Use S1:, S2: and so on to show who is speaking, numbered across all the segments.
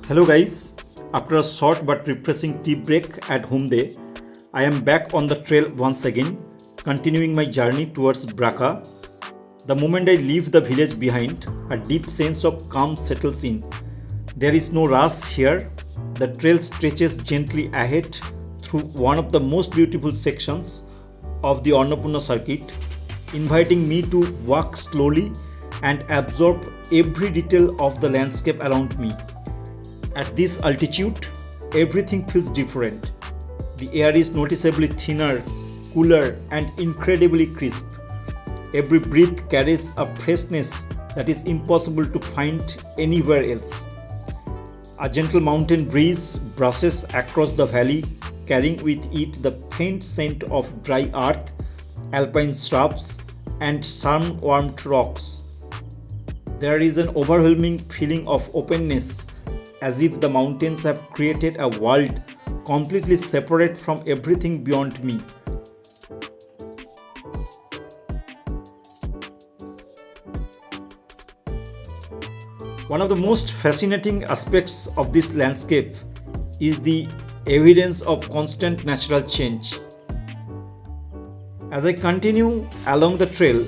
S1: Hello guys, after a short but refreshing tea break at Humde, I am back on the trail once again, continuing my journey towards Braka. The moment I leave the village behind, a deep sense of calm settles in. There is no rush here. The trail stretches gently ahead through one of the most beautiful sections of the Annapurna Circuit, inviting me to walk slowly and absorb every detail of the landscape around me. At this altitude, everything feels different. The air is noticeably thinner, cooler, and incredibly crisp. Every breath carries a freshness that is impossible to find anywhere else. A gentle mountain breeze brushes across the valley, carrying with it the faint scent of dry earth, alpine shrubs, and sun-warmed rocks. There is an overwhelming feeling of openness, as if the mountains have created a world completely separate from everything beyond me. One of the most fascinating aspects of this landscape is the evidence of constant natural change. As I continue along the trail,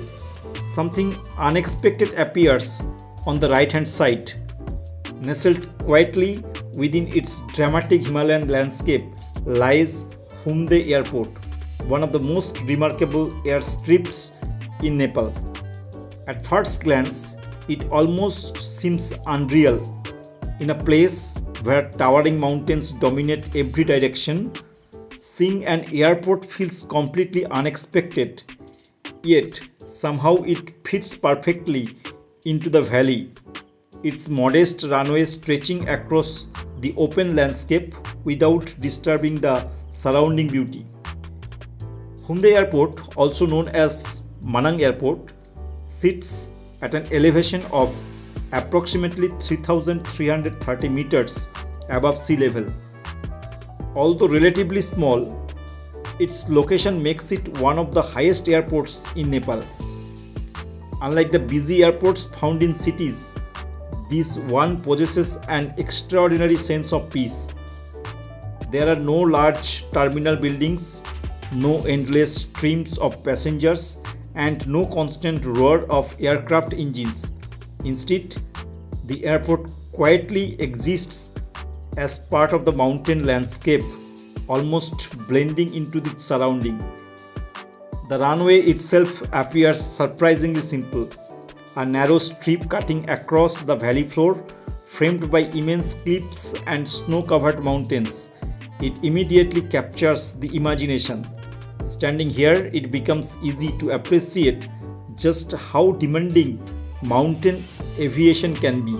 S1: something unexpected appears on the right-hand side. Nestled quietly within its dramatic Himalayan landscape lies Humde Airport, one of the most remarkable airstrips in Nepal. At first glance, it almost seems unreal. In a place where towering mountains dominate every direction, seeing an airport feels completely unexpected. Yet, somehow it fits perfectly into the valley. Its modest runway stretching across the open landscape without disturbing the surrounding beauty. Humde Airport, also known as Manang Airport, sits at an elevation of approximately 3,330 meters above sea level. Although relatively small, its location makes it one of the highest airports in Nepal. Unlike the busy airports found in cities, this one possesses an extraordinary sense of peace. There are no large terminal buildings, no endless streams of passengers, and no constant roar of aircraft engines. Instead, the airport quietly exists as part of the mountain landscape, almost blending into the surrounding. The runway itself appears surprisingly simple. A narrow strip cutting across the valley floor, framed by immense cliffs and snow-covered mountains. It immediately captures the imagination. Standing here, it becomes easy to appreciate just how demanding mountain aviation can be.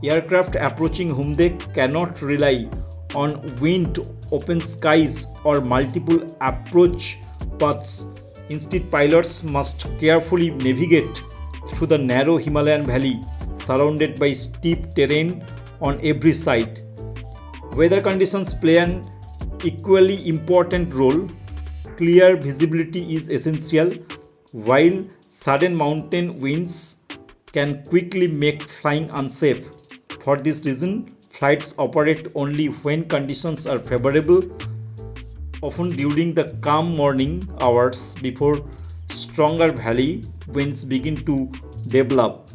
S1: Aircraft approaching Humde cannot rely on wind, open skies, or multiple approach paths. Instead, pilots must carefully navigate through the narrow Himalayan valley surrounded by steep terrain on every side. Weather conditions play an equally important role. Clear visibility is essential, while sudden mountain winds can quickly make flying unsafe. For this reason, flights operate only when conditions are favorable, often during the calm morning hours before stronger valley winds begin to develop.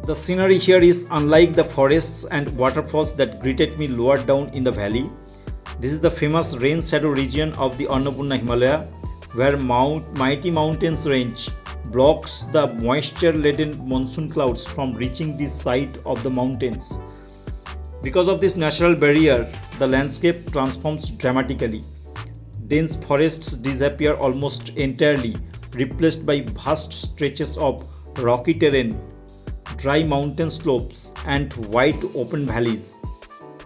S1: The scenery here is unlike the forests and waterfalls that greeted me lower down in the valley. This is the famous rain shadow region of the Annapurna Himalaya, where mighty mountains range blocks the moisture-laden monsoon clouds from reaching the side of the mountains. Because of this natural barrier, the landscape transforms dramatically. Dense forests disappear almost entirely, replaced by vast stretches of rocky terrain, dry mountain slopes, and wide open valleys.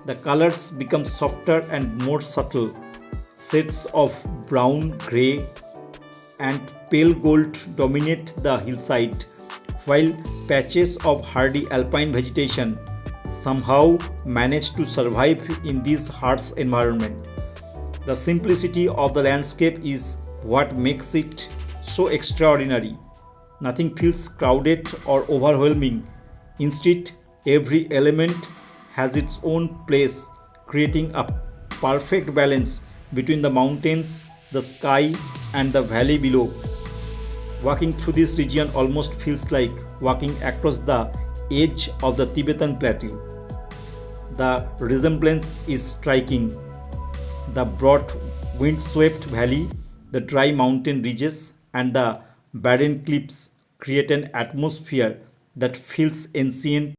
S1: The colors become softer and more subtle. Shades of brown, grey, and pale gold dominate the hillside, while patches of hardy alpine vegetation somehow manage to survive in this harsh environment. The simplicity of the landscape is what makes it so extraordinary. Nothing feels crowded or overwhelming. Instead, every element has its own place, creating a perfect balance between the mountains, the sky, and the valley below. Walking through this region almost feels like walking across the edge of the Tibetan Plateau. The resemblance is striking. The broad wind-swept valley, the dry mountain ridges, and the barren cliffs create an atmosphere that feels ancient